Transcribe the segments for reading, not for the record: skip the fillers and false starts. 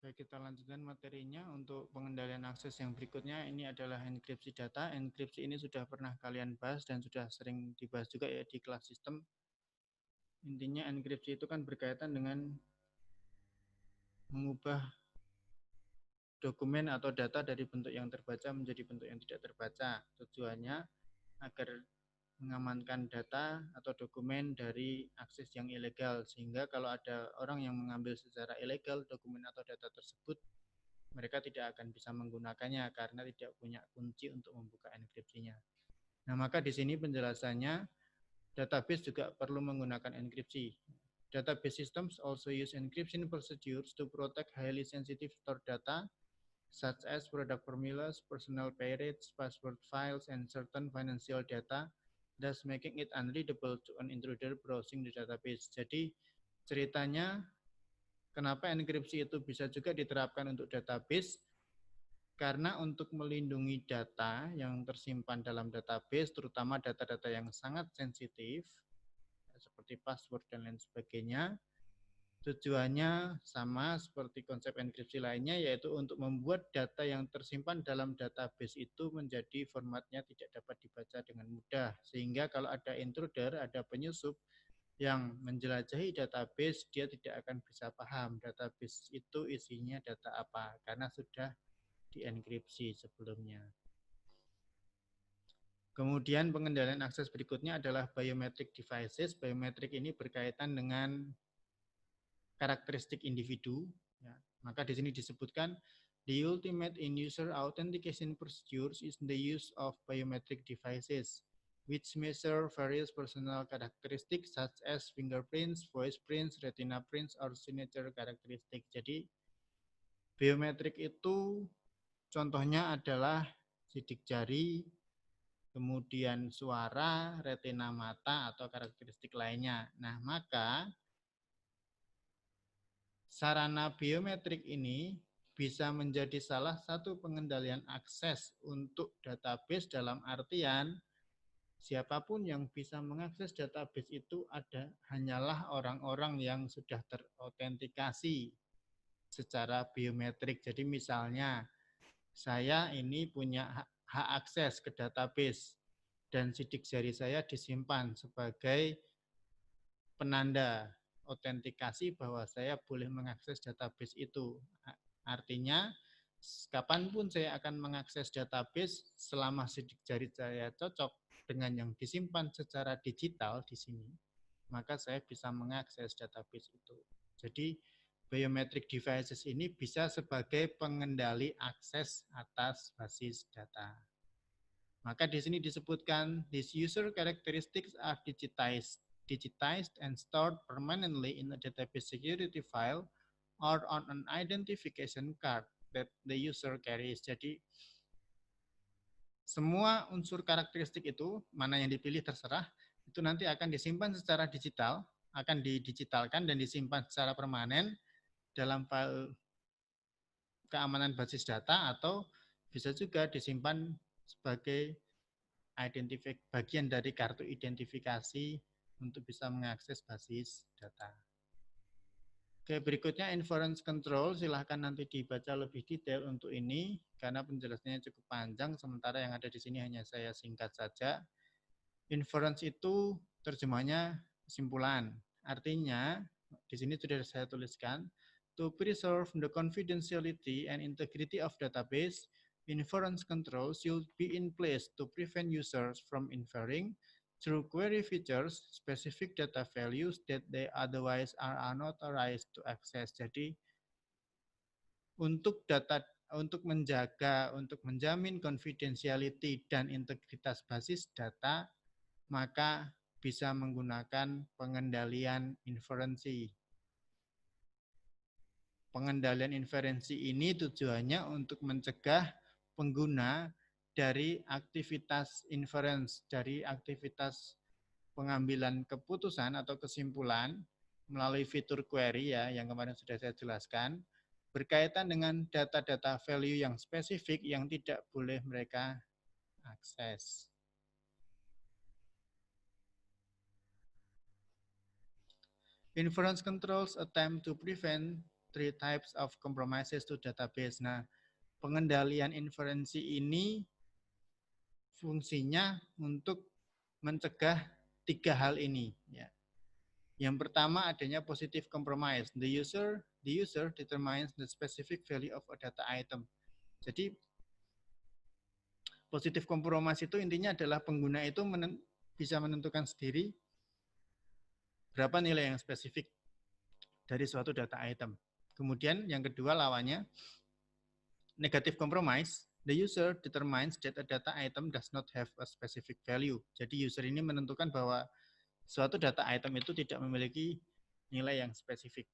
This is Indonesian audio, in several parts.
Baik, kita lanjutkan materinya untuk pengendalian akses yang berikutnya. Ini adalah enkripsi data. Enkripsi ini sudah pernah kalian bahas dan sudah sering dibahas juga ya di kelas sistem. Intinya enkripsi itu kan berkaitan dengan mengubah dokumen atau data dari bentuk yang terbaca menjadi bentuk yang tidak terbaca. Tujuannya agar mengamankan data atau dokumen dari akses yang ilegal, sehingga kalau ada orang yang mengambil secara ilegal dokumen atau data tersebut, mereka tidak akan bisa menggunakannya karena tidak punya kunci untuk membuka enkripsinya. Nah, maka di sini penjelasannya, database juga perlu menggunakan enkripsi. Database systems also use encryption procedures to protect highly sensitive stored data such as product formulas, personal payroll, password files, and certain financial data, thus making it unreadable to an intruder browsing the database. Jadi ceritanya kenapa enkripsi itu bisa juga diterapkan untuk database, karena untuk melindungi data yang tersimpan dalam database, terutama data-data yang sangat sensitif, seperti password dan lain sebagainya, tujuannya sama seperti konsep enkripsi lainnya, yaitu untuk membuat data yang tersimpan dalam database itu menjadi formatnya tidak dapat dibaca dengan mudah. Sehingga kalau ada intruder, ada penyusup yang menjelajahi database, dia tidak akan bisa paham database itu isinya data apa, karena sudah dienkripsi sebelumnya. Kemudian pengendalian akses berikutnya adalah biometric devices. Biometric ini berkaitan dengan karakteristik individu. Ya. Maka di sini disebutkan, the ultimate in user authentication procedures is the use of biometric devices, which measure various personal characteristics such as fingerprints, voice prints, retina prints, or signature characteristics. Jadi biometrik itu contohnya adalah sidik jari, kemudian suara, retina mata, atau karakteristik lainnya. Nah, maka sarana biometrik ini bisa menjadi salah satu pengendalian akses untuk database, dalam artian siapapun yang bisa mengakses database itu hanyalah orang-orang yang sudah terautentikasi secara biometrik. Jadi misalnya saya ini punya hak akses ke database dan sidik jari saya disimpan sebagai penanda autentikasi bahwa saya boleh mengakses database itu. Artinya, kapanpun saya akan mengakses database selama sidik jari saya cocok dengan yang disimpan secara digital di sini, maka saya bisa mengakses database itu. Jadi, biometric devices ini bisa sebagai pengendali akses atas basis data. Maka di sini disebutkan, these user characteristics are digitized and stored permanently in a database security file or on an identification card that the user carries. Jadi semua unsur karakteristik itu, mana yang dipilih terserah, itu nanti akan disimpan secara digital, akan didigitalkan dan disimpan secara permanen dalam file keamanan basis data, atau bisa juga disimpan sebagai bagian dari kartu identifikasi untuk bisa mengakses basis data. Oke, berikutnya inference control, silahkan nanti dibaca lebih detail untuk ini karena penjelasannya cukup panjang, sementara yang ada di sini hanya saya singkat saja. Inference itu terjemahnya kesimpulan. Artinya, di sini sudah saya tuliskan, to preserve the confidentiality and integrity of database, inference control should be in place to prevent users from inferring through query features specific data values that they otherwise are unauthorized to access. Jadi untuk menjamin confidentiality dan integritas basis data, maka bisa menggunakan pengendalian inferensi. Pengendalian inferensi ini tujuannya untuk mencegah pengguna dari aktivitas inference, dari aktivitas pengambilan keputusan atau kesimpulan melalui fitur query ya, yang kemarin sudah saya jelaskan, berkaitan dengan data-data value yang spesifik yang tidak boleh mereka akses. Inference controls attempt to prevent three types of compromises to database. Nah, pengendalian inferensi ini fungsinya untuk mencegah tiga hal ini. Ya. Yang pertama adanya positive compromise. The user determines the specific value of a data item. Jadi positive compromise itu intinya adalah pengguna itu bisa menentukan sendiri berapa nilai yang spesifik dari suatu data item. Kemudian yang kedua lawannya negative compromise. The user determines that a data item does not have a specific value. Jadi user ini menentukan bahwa suatu data item itu tidak memiliki nilai yang spesifik.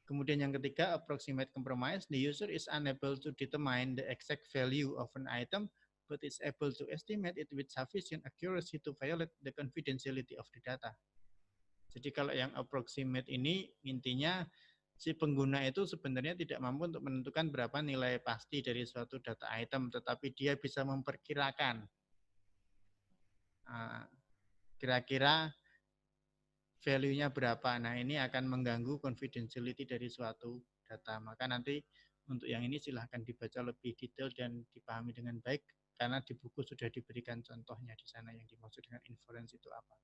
Kemudian yang ketiga, approximate compromise. The user is unable to determine the exact value of an item, but is able to estimate it with sufficient accuracy to violate the confidentiality of the data. Jadi kalau yang approximate ini intinya si pengguna itu sebenarnya tidak mampu untuk menentukan berapa nilai pasti dari suatu data item, tetapi dia bisa memperkirakan kira-kira value-nya berapa. Nah, ini akan mengganggu confidentiality dari suatu data. Maka nanti untuk yang ini silahkan dibaca lebih detail dan dipahami dengan baik, karena di buku sudah diberikan contohnya di sana yang dimaksud dengan inference itu apa.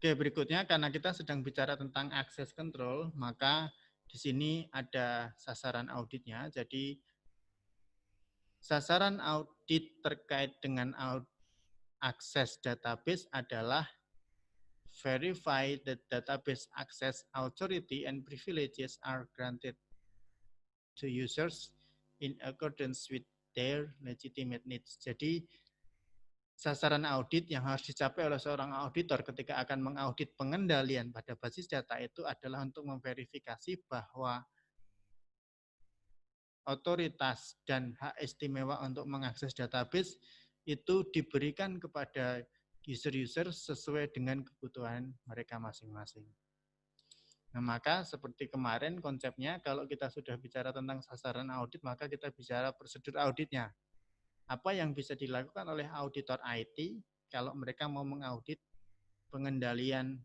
Oke, berikutnya karena kita sedang bicara tentang access control, maka di sini ada sasaran auditnya. Jadi sasaran audit terkait dengan akses database adalah verify that database access authority and privileges are granted to users in accordance with their legitimate needs. Jadi sasaran audit yang harus dicapai oleh seorang auditor ketika akan mengaudit pengendalian pada basis data itu adalah untuk memverifikasi bahwa otoritas dan hak istimewa untuk mengakses database itu diberikan kepada user-user sesuai dengan kebutuhan mereka masing-masing. Nah, maka seperti kemarin konsepnya kalau kita sudah bicara tentang sasaran audit, maka kita bicara prosedur auditnya. Apa yang bisa dilakukan oleh auditor IT kalau mereka mau mengaudit pengendalian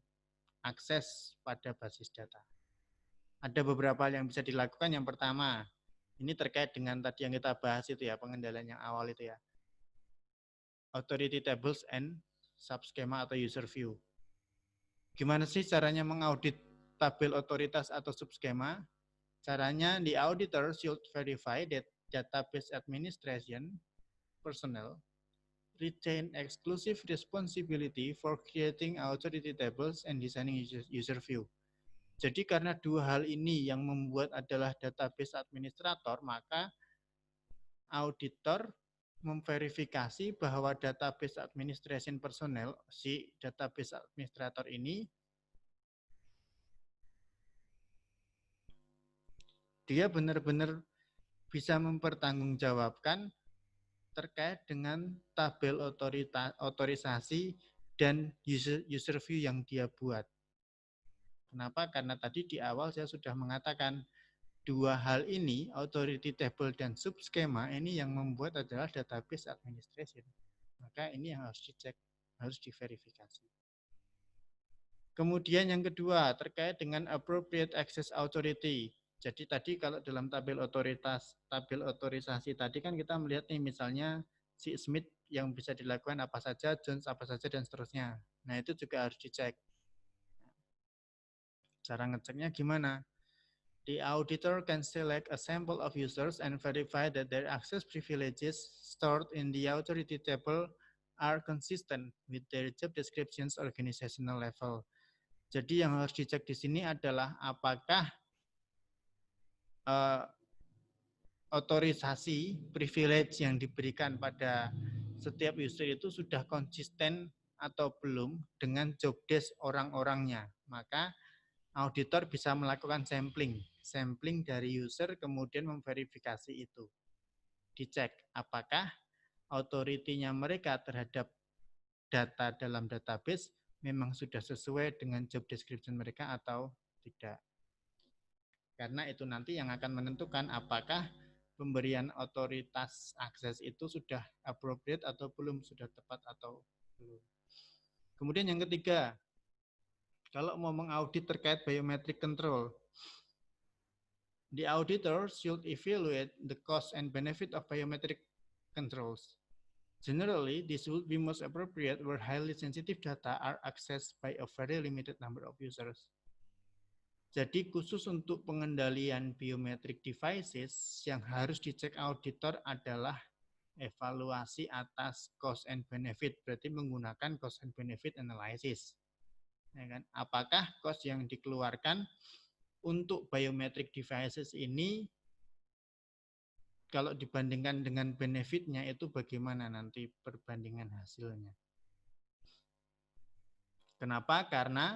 akses pada basis data. Ada beberapa hal yang bisa dilakukan. Yang pertama, ini terkait dengan tadi yang kita bahas itu ya, pengendalian yang awal itu ya. Authority tables and subskema atau user view. Gimana sih caranya mengaudit tabel otoritas atau subskema? Caranya, the auditor should verify that database administration personnel retain exclusive responsibility for creating authority tables and designing user view. Jadi karena dua hal ini yang membuat adalah database administrator, maka auditor memverifikasi bahwa database administration personnel, si database administrator ini, dia benar-benar bisa mempertanggungjawabkan terkait dengan tabel otorisasi dan user view yang dia buat. Kenapa? Karena tadi di awal saya sudah mengatakan dua hal ini, authority table dan subskema, ini yang membuat adalah database administration. Maka ini yang harus dicek, harus diverifikasi. Kemudian yang kedua, terkait dengan appropriate access authority. Jadi tadi kalau dalam tabel otorisasi tadi kan kita melihat nih misalnya si Smith yang bisa dilakukan apa saja, Jones apa saja dan seterusnya. Nah itu juga harus dicek. Cara ngeceknya gimana? The auditor can select a sample of users and verify that their access privileges stored in the authority table are consistent with their job descriptions organizational level. Jadi yang harus dicek di sini adalah apakah otorisasi privilege yang diberikan pada setiap user itu sudah konsisten atau belum dengan job desk orang-orangnya. Maka auditor bisa melakukan sampling dari user kemudian memverifikasi itu. Dicek apakah authority-nya mereka terhadap data dalam database memang sudah sesuai dengan job description mereka atau tidak. Karena itu nanti yang akan menentukan apakah pemberian otoritas akses itu sudah appropriate atau belum, sudah tepat atau belum. Kemudian yang ketiga, Kalau mau mengaudit terkait biometric control, the auditor should evaluate the cost and benefit of biometric controls. Generally, this would be most appropriate where highly sensitive data are accessed by a very limited number of users. Jadi khusus untuk pengendalian biometric devices yang harus dicek auditor adalah evaluasi atas cost and benefit, berarti menggunakan cost and benefit analysis. Ya kan? Apakah cost yang dikeluarkan untuk biometric devices ini kalau dibandingkan dengan benefitnya itu bagaimana nanti perbandingan hasilnya. Kenapa? Karena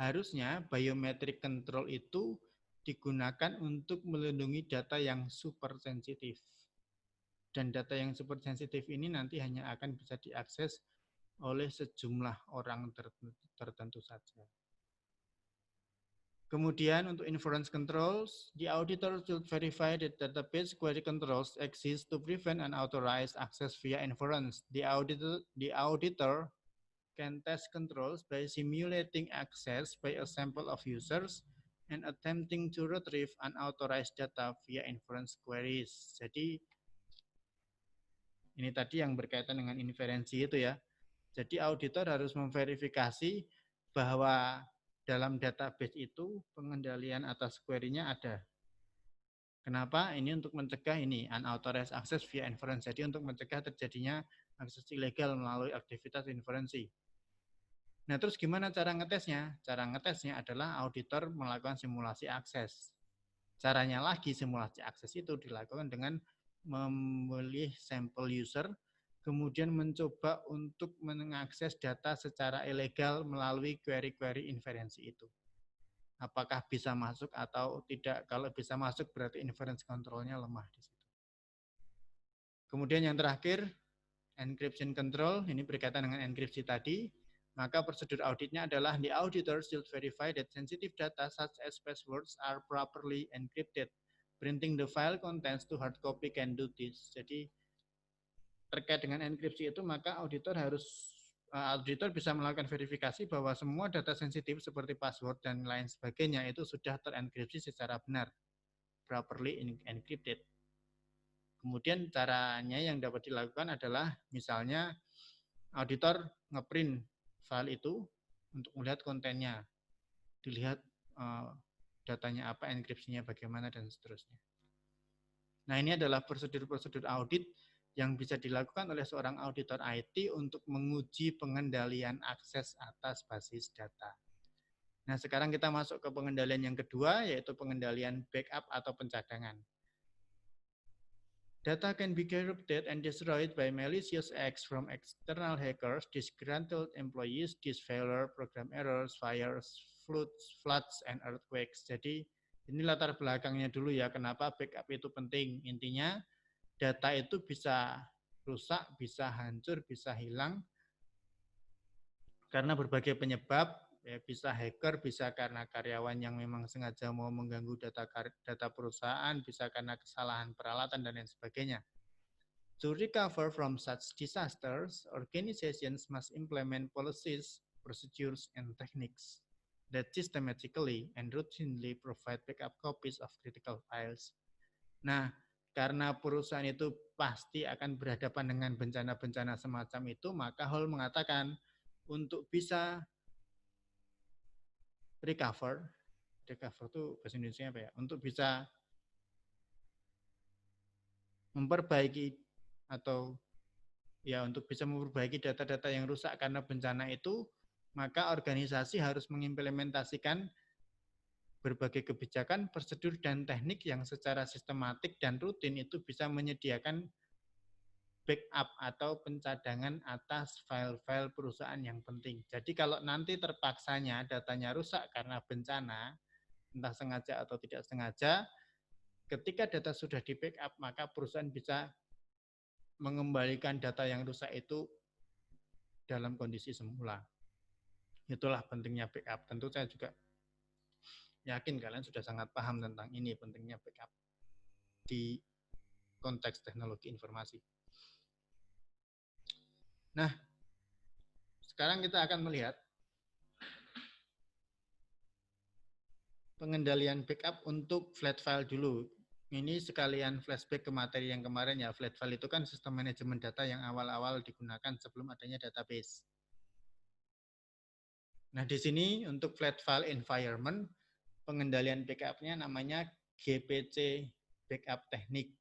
harusnya biometric control itu digunakan untuk melindungi data yang super sensitif. Dan data yang super sensitif ini nanti hanya akan bisa diakses oleh sejumlah orang tertentu saja. Kemudian untuk inference controls, the auditor should verify that database query controls exist to prevent unauthorized access via inference. The auditor can test controls by simulating access by a sample of users and attempting to retrieve unauthorized data via inference queries. Jadi ini tadi yang berkaitan dengan inferensi itu ya. Jadi auditor harus memverifikasi bahwa dalam database itu pengendalian atas query-nya ada. Kenapa? Ini untuk mencegah ini unauthorized access via inference. Jadi untuk mencegah terjadinya akses ilegal melalui aktivitas inferensi. Nah, terus gimana cara ngetesnya? Cara ngetesnya adalah auditor melakukan simulasi akses. Caranya lagi simulasi akses itu dilakukan dengan memilih sampel user, kemudian mencoba untuk mengakses data secara ilegal melalui query-query inferensi itu. Apakah bisa masuk atau tidak? Kalau bisa masuk berarti inference control-nya lemah di situ. Kemudian yang terakhir, encryption control, ini berkaitan dengan enkripsi tadi. Maka prosedur auditnya adalah the auditor should verify that sensitive data such as passwords are properly encrypted. Printing the file contents to hard copy can do this. Jadi terkait dengan enkripsi itu maka auditor bisa melakukan verifikasi bahwa semua data sensitif seperti password dan lain sebagainya itu sudah terenkripsi secara benar, properly encrypted. Kemudian caranya yang dapat dilakukan adalah misalnya auditor ngeprint file itu untuk melihat kontennya, dilihat datanya apa, enkripsinya bagaimana, dan seterusnya. Nah, ini adalah prosedur-prosedur audit yang bisa dilakukan oleh seorang auditor IT untuk menguji pengendalian akses atas basis data. Nah, sekarang kita masuk ke pengendalian yang kedua, yaitu pengendalian backup atau pencadangan. Data can be corrupted and destroyed by malicious acts from external hackers, disgruntled employees, failure, program errors, fires, floods, and earthquakes. Jadi ini latar belakangnya dulu ya, kenapa backup itu penting. Intinya data itu bisa rusak, bisa hancur, bisa hilang karena berbagai penyebab. Ya, bisa hacker, bisa karena karyawan yang memang sengaja mau mengganggu data perusahaan, bisa karena kesalahan peralatan, dan lain sebagainya. To recover from such disasters, organizations must implement policies, procedures, and techniques that systematically and routinely provide backup copies of critical files. Nah, karena perusahaan itu pasti akan berhadapan dengan bencana-bencana semacam itu, maka Hall mengatakan untuk bisa recover itu bahasa Indonesia apa ya? Untuk bisa memperbaiki atau ya untuk bisa memperbaiki data-data yang rusak karena bencana itu, maka organisasi harus mengimplementasikan berbagai kebijakan, prosedur, dan teknik yang secara sistematik dan rutin itu bisa menyediakan backup atau pencadangan atas file-file perusahaan yang penting. Jadi kalau nanti terpaksanya datanya rusak karena bencana, entah sengaja atau tidak sengaja, ketika data sudah di backup, maka perusahaan bisa mengembalikan data yang rusak itu dalam kondisi semula. Itulah pentingnya backup. Tentu saya juga yakin kalian sudah sangat paham tentang ini, pentingnya backup di konteks teknologi informasi. Nah, sekarang kita akan melihat pengendalian backup untuk flat file dulu. Ini sekalian flashback ke materi yang kemarin ya. Flat file itu kan sistem manajemen data yang awal-awal digunakan sebelum adanya database. Nah, di sini untuk flat file environment, pengendalian backup-nya namanya GPC backup teknik.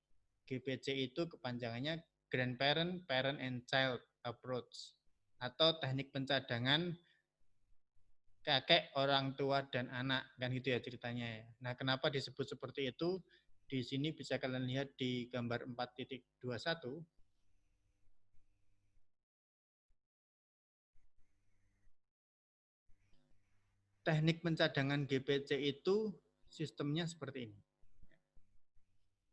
GPC itu kepanjangannya Grandparent, Parent, and Child Approach atau teknik pencadangan kakek, orang tua, dan anak, kan gitu ya ceritanya ya. Nah, kenapa disebut seperti itu? Di sini bisa kalian lihat di gambar 4.21. Teknik pencadangan GPC itu sistemnya seperti ini.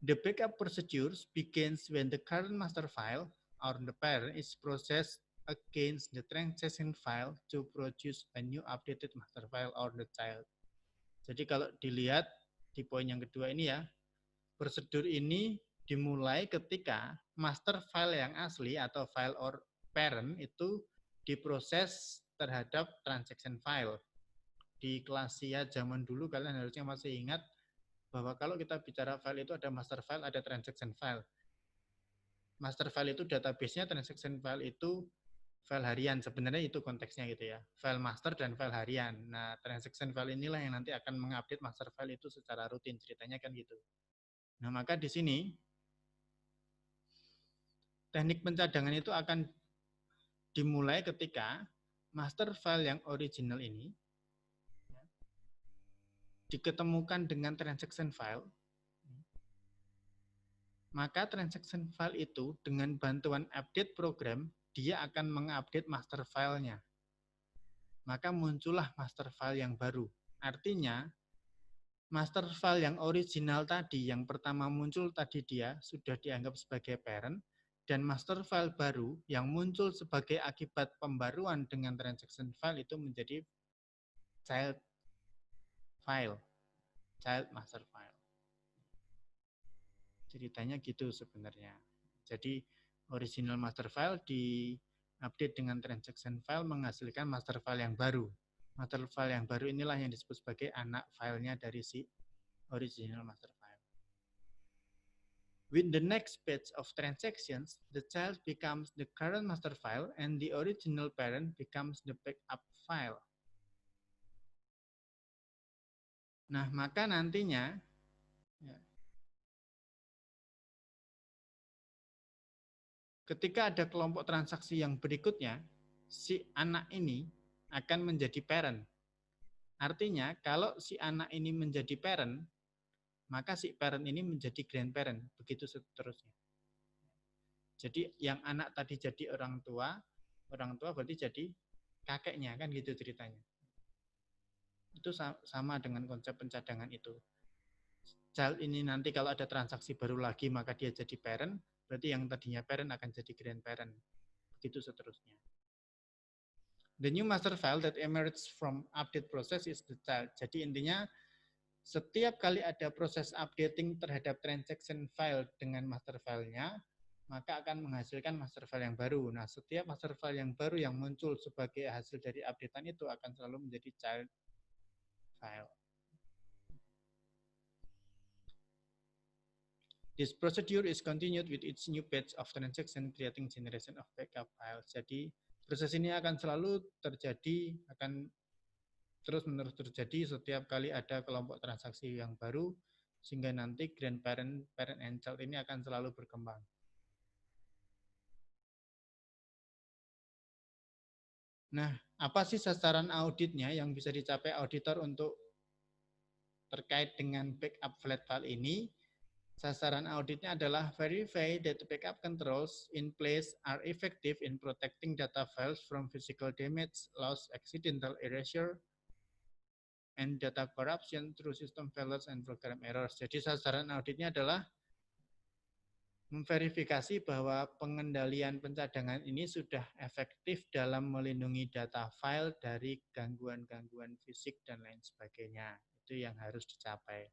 The backup procedures begins when the current master file or the parent is processed against the transaction file to produce a new updated master file or the child. Jadi kalau dilihat di poin yang kedua ini ya, prosedur ini dimulai ketika master file yang asli atau file or parent itu diproses terhadap transaction file. Di kelas SIA zaman dulu kalian harusnya masih ingat bahwa kalau kita bicara file itu ada master file, ada transaction file. Master file itu database-nya, transaction file itu file harian. Sebenarnya itu konteksnya gitu ya. File master dan file harian. Nah, transaction file inilah yang nanti akan mengupdate master file itu secara rutin. Ceritanya kan gitu. Nah, maka di sini teknik pencadangan itu akan dimulai ketika master file yang original ini diketemukan dengan transaction file, maka transaction file itu dengan bantuan update program, dia akan mengupdate master filenya. Maka muncullah master file yang baru. Artinya, master file yang original tadi, yang pertama muncul tadi dia sudah dianggap sebagai parent, dan master file baru yang muncul sebagai akibat pembaruan dengan transaction file itu menjadi child file, child master file. Ceritanya gitu sebenarnya. Jadi original master file diupdate dengan transaction file menghasilkan master file yang baru. Master file yang baru inilah yang disebut sebagai anak filenya dari si original master file. With the next batch of transactions, the child becomes the current master file and the original parent becomes the backup file. Nah, maka nantinya ya, ketika ada kelompok transaksi yang berikutnya, si anak ini akan menjadi parent. Artinya, kalau si anak ini menjadi parent, maka si parent ini menjadi grandparent, begitu seterusnya. Jadi yang anak tadi jadi orang tua berarti jadi kakeknya, kan gitu ceritanya. Itu sama dengan konsep pencadangan itu. Child ini nanti kalau ada transaksi baru lagi, maka dia jadi parent, berarti yang tadinya parent akan jadi grandparent, begitu seterusnya. The new master file that emerges from update process is the child. Jadi intinya setiap kali ada proses updating terhadap transaction file dengan master filenya, maka akan menghasilkan master file yang baru. Nah, setiap master file yang baru yang muncul sebagai hasil dari updatean itu akan selalu menjadi child file. This procedure is continued with each new batch of transaction creating generation of backup files. Jadi proses ini akan selalu terjadi, akan terus-menerus terjadi setiap kali ada kelompok transaksi yang baru, sehingga nanti grandparent, parent, and child ini akan selalu berkembang. Nah, apa sih sasaran auditnya yang bisa dicapai auditor untuk terkait dengan backup flat file ini? Sasaran auditnya adalah verify that the backup controls in place are effective in protecting data files from physical damage, loss, accidental erasure, and data corruption through system failures and program errors. Jadi sasaran auditnya adalah memverifikasi bahwa pengendalian pencadangan ini sudah efektif dalam melindungi data file dari gangguan-gangguan fisik dan lain sebagainya. Itu yang harus dicapai.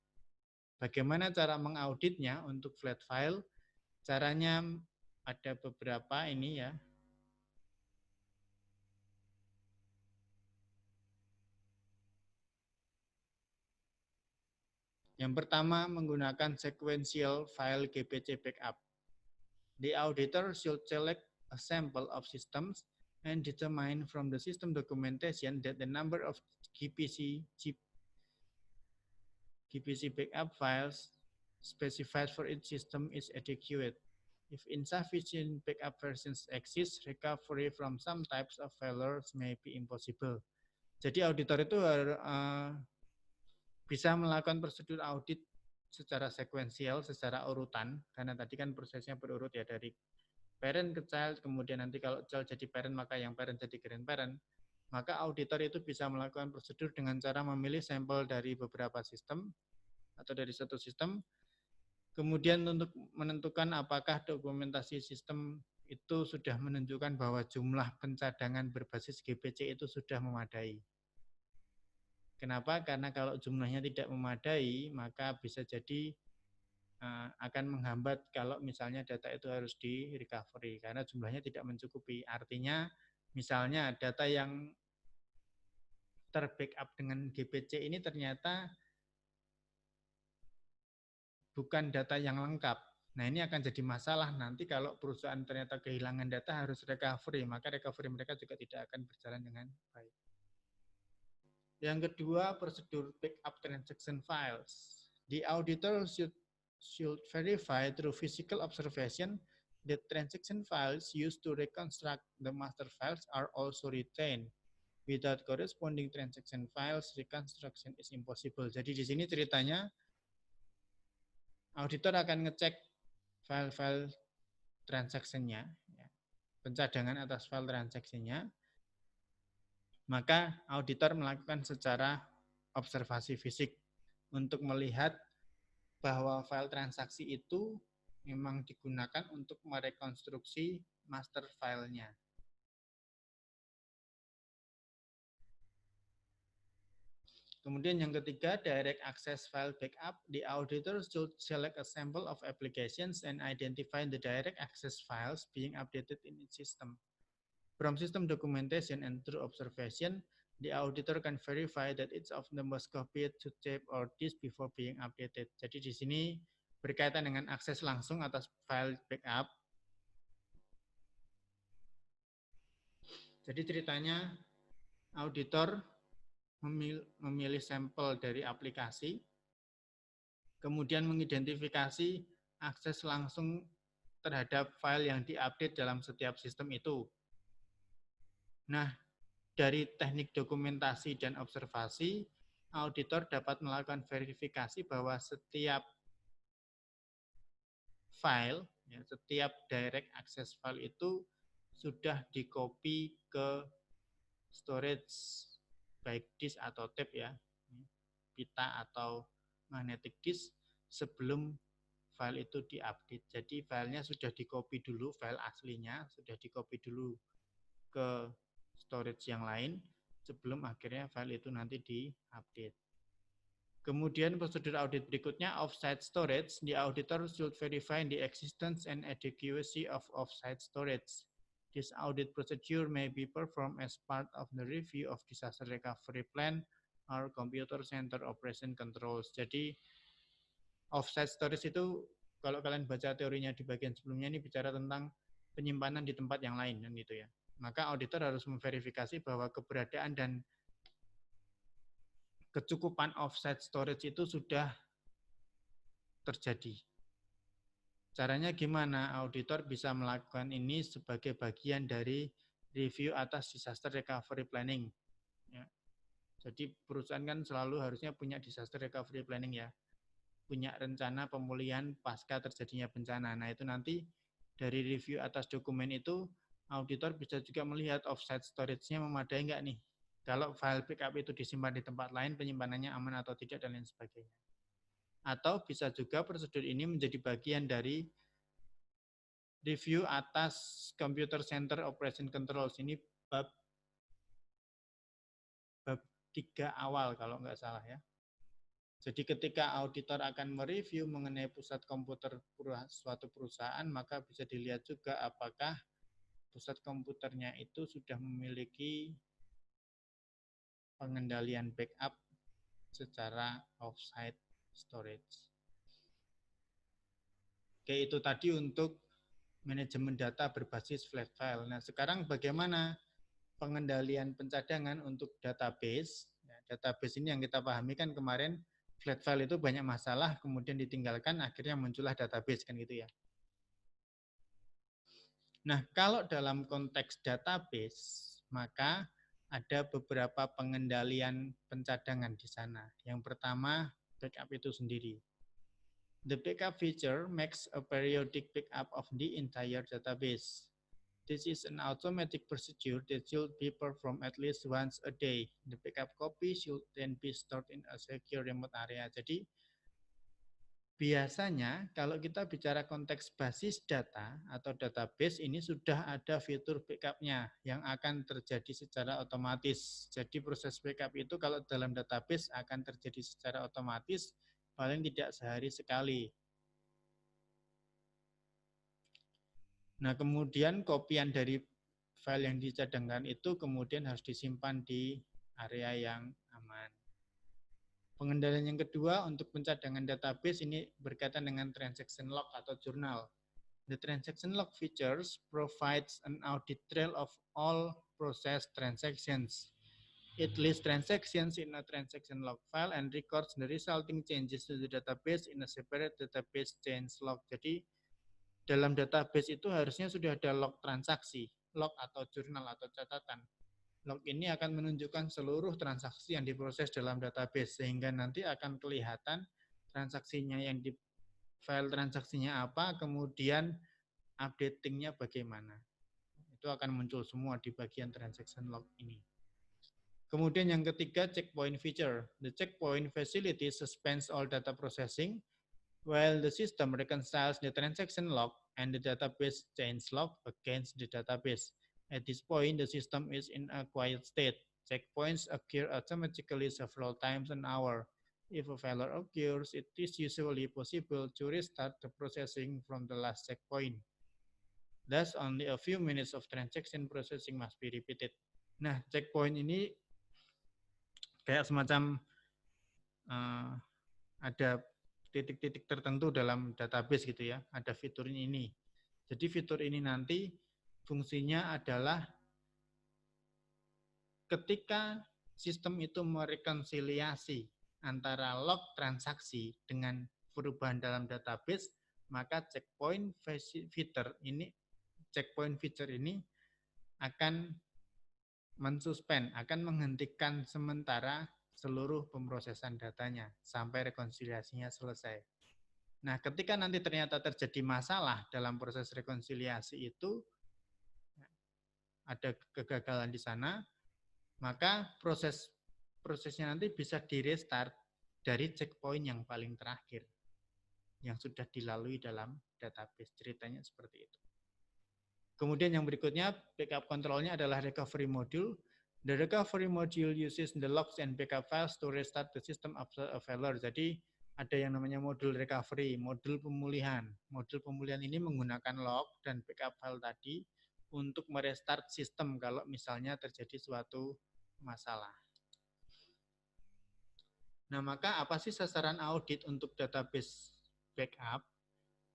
Bagaimana cara mengauditnya untuk flat file? Caranya ada beberapa ini ya. Yang pertama, menggunakan sequential file GPC backup. The auditor should select a sample of systems and determine from the system documentation that the number of GPC backup files specified for each system is adequate. If insufficient backup versions exist, recovery from some types of failures may be impossible. Jadi auditor itu bisa melakukan prosedur audit secara sekuensial, secara urutan, karena tadi kan prosesnya berurut ya, dari parent ke child, kemudian nanti kalau child jadi parent, maka yang parent jadi grandparent. Maka auditor itu bisa melakukan prosedur dengan cara memilih sampel dari beberapa sistem atau dari satu sistem, kemudian untuk menentukan apakah dokumentasi sistem itu sudah menunjukkan bahwa jumlah pencadangan berbasis GPC itu sudah memadai. Kenapa? Karena kalau jumlahnya tidak memadai, maka bisa jadi akan menghambat kalau misalnya data itu harus di recovery, karena jumlahnya tidak mencukupi. Artinya, misalnya data yang terbackup dengan GPC ini ternyata bukan data yang lengkap. Nah, ini akan jadi masalah nanti kalau perusahaan ternyata kehilangan data harus recovery, maka recovery mereka juga tidak akan berjalan dengan baik. Yang kedua, prosedur backup transaction files. The auditor should verify through physical observation that transaction files used to reconstruct the master files are also retained. Without corresponding transaction files, reconstruction is impossible. Jadi di sini ceritanya auditor akan ngecek file-file transaksinya, pencadangan atas file transaksinya, maka auditor melakukan secara observasi fisik untuk melihat bahwa file transaksi itu memang digunakan untuk merekonstruksi master filenya. Kemudian yang ketiga, direct access file backup. The auditor should select a sample of applications and identify the direct access files being updated in its system. From system documentation and through observation, the auditor can verify that each of them was copied to tape or disk before being updated. Jadi di sini berkaitan dengan akses langsung atas file backup. Jadi ceritanya auditor memilih sampel dari aplikasi, kemudian mengidentifikasi akses langsung terhadap file yang diupdate dalam setiap sistem itu. Nah, dari teknik dokumentasi dan observasi, auditor dapat melakukan verifikasi bahwa setiap file, setiap direct access file itu sudah di-copy ke storage, baik disk atau tape ya, pita atau magnetic disk, sebelum file itu diupdate. Jadi filenya sudah di-copy dulu, file aslinya sudah di-copy dulu ke storage yang lain sebelum akhirnya file itu nanti di-update. Kemudian prosedur audit berikutnya, offsite storage. The auditor should verify the existence and adequacy of offsite storage. This audit procedure may be performed as part of the review of disaster recovery plan or computer center operation controls. Jadi offsite storage itu kalau kalian baca teorinya di bagian sebelumnya ini bicara tentang penyimpanan di tempat yang lain kan gitu ya. Maka auditor harus memverifikasi bahwa keberadaan dan kecukupan offsite storage itu sudah terjadi. Caranya gimana? Auditor bisa melakukan ini sebagai bagian dari review atas disaster recovery planning. Ya. Jadi perusahaan kan selalu harusnya punya disaster recovery planning ya. Punya rencana pemulihan pasca terjadinya bencana. Nah itu nanti dari review atas dokumen itu, auditor bisa juga melihat offsite storage-nya memadai nggak nih. Kalau file backup itu disimpan di tempat lain, penyimpanannya aman atau tidak, dan lain sebagainya. Atau bisa juga prosedur ini menjadi bagian dari review atas Computer Center Operation Controls. Ini bab 3 awal kalau nggak salah ya. Jadi ketika auditor akan mereview mengenai pusat komputer suatu perusahaan, maka bisa dilihat juga apakah pusat komputernya itu sudah memiliki pengendalian backup secara offsite storage. Oke, itu tadi untuk manajemen data berbasis flat file. Nah, sekarang bagaimana pengendalian pencadangan untuk database? Ya, database ini yang kita pahami kan kemarin flat file itu banyak masalah, kemudian ditinggalkan, akhirnya muncullah database kan gitu ya. Nah, kalau dalam konteks database, maka ada beberapa pengendalian pencadangan di sana. Yang pertama, backup itu sendiri. The backup feature makes a periodic backup of the entire database. This is an automatic procedure that should be performed at least once a day. The backup copy should then be stored in a secure remote area. Jadi, biasanya kalau kita bicara konteks basis data atau database ini sudah ada fitur backup-nya yang akan terjadi secara otomatis. Jadi proses backup itu kalau dalam database akan terjadi secara otomatis paling tidak sehari sekali. Nah, kemudian kopian dari file yang dicadangkan itu kemudian harus disimpan di area yang aman. Pengendalian yang kedua untuk pencadangan database ini berkaitan dengan transaction log atau jurnal. The transaction log features provides an audit trail of all processed transactions. It lists transactions in a transaction log file and records the resulting changes to the database in a separate database change log. Jadi dalam database itu harusnya sudah ada log transaksi, log atau jurnal atau catatan. Log ini akan menunjukkan seluruh transaksi yang diproses dalam database, sehingga nanti akan kelihatan transaksinya yang di file transaksinya apa, kemudian updating-nya bagaimana. Itu akan muncul semua di bagian transaction log ini. Kemudian yang ketiga, checkpoint feature. The checkpoint facility suspends all data processing while the system reconciles the transaction log and the database change log against the database. At this point, the system is in a quiet state. Checkpoints occur automatically several times an hour. If a failure occurs, it is usually possible to restart the processing from the last checkpoint. Thus, only a few minutes of transaction processing must be repeated. Nah, checkpoint ini kayak semacam ada titik-titik tertentu dalam database gitu ya, ada fitur ini. Jadi fitur ini nanti fungsinya adalah ketika sistem itu merekonsiliasi antara log transaksi dengan perubahan dalam database, maka checkpoint feature ini akan mensuspend, akan menghentikan sementara seluruh pemrosesan datanya sampai rekonsiliasinya selesai. Nah, ketika nanti ternyata terjadi masalah dalam proses rekonsiliasi itu, ada kegagalan di sana, maka prosesnya nanti bisa di-restart dari checkpoint yang paling terakhir yang sudah dilalui dalam database. Ceritanya seperti itu. Kemudian yang berikutnya, backup control-nya adalah recovery module. The recovery module uses the logs and backup files to restart the system after a failure. Jadi ada yang namanya modul recovery, modul pemulihan. Modul pemulihan ini menggunakan log dan backup file tadi untuk merestart sistem kalau misalnya terjadi suatu masalah. Nah, maka apa sih sasaran audit untuk database backup?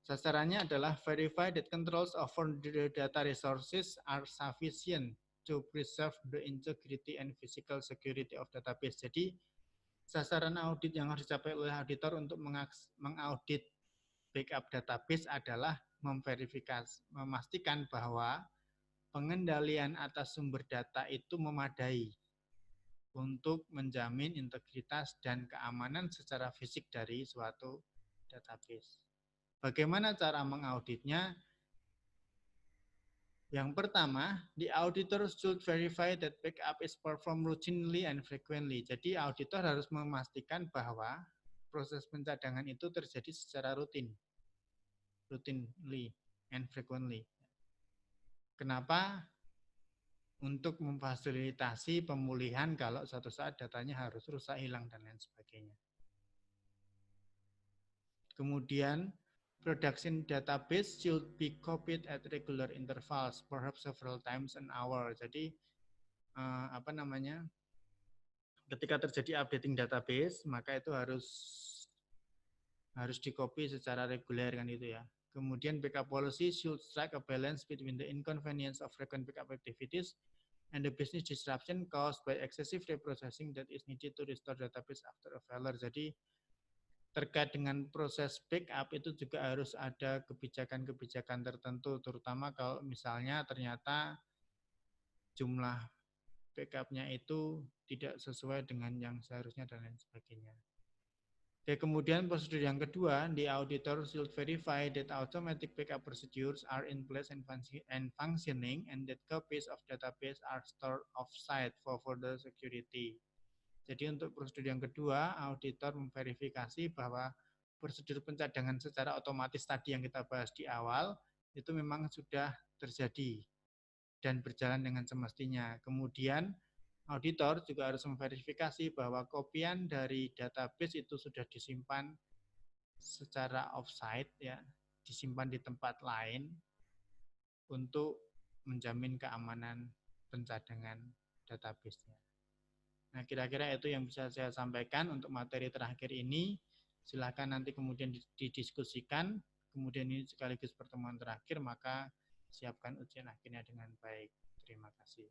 Sasarannya adalah verify that controls over the data resources are sufficient to preserve the integrity and physical security of database. Jadi, sasaran audit yang harus dicapai oleh auditor untuk mengaudit backup database adalah memastikan bahwa pengendalian atas sumber data itu memadai untuk menjamin integritas dan keamanan secara fisik dari suatu database. Bagaimana cara mengauditnya? Yang pertama, the auditor should verify that backup is performed routinely and frequently. Jadi auditor harus memastikan bahwa proses pencadangan itu terjadi secara routinely and frequently. Kenapa? Untuk memfasilitasi pemulihan kalau suatu saat datanya harus rusak, hilang, dan lain sebagainya. Kemudian, production database should be copied at regular intervals, perhaps several times an hour. Jadi ketika terjadi updating database, maka itu harus harus di-copy secara reguler kan itu ya. Kemudian backup policy should strike a balance between the inconvenience of frequent backup activities and the business disruption caused by excessive reprocessing that is needed to restore database after a failure. Jadi terkait dengan proses backup itu juga harus ada kebijakan-kebijakan tertentu, terutama kalau misalnya ternyata jumlah backup-nya itu tidak sesuai dengan yang seharusnya dan lain sebagainya. Oke, kemudian prosedur yang kedua, the auditor should verify that automatic backup procedures are in place and functioning and that copies of database are stored off-site for further security. Jadi untuk prosedur yang kedua, auditor memverifikasi bahwa prosedur pencadangan secara otomatis tadi yang kita bahas di awal itu memang sudah terjadi dan berjalan dengan semestinya. Kemudian auditor juga harus memverifikasi bahwa kopian dari database itu sudah disimpan secara offsite ya, disimpan di tempat lain untuk menjamin keamanan pencadangan database-nya. Nah, kira-kira itu yang bisa saya sampaikan untuk materi terakhir ini. Silakan nanti kemudian didiskusikan. Kemudian ini sekaligus pertemuan terakhir, maka siapkan ujian akhirnya dengan baik. Terima kasih.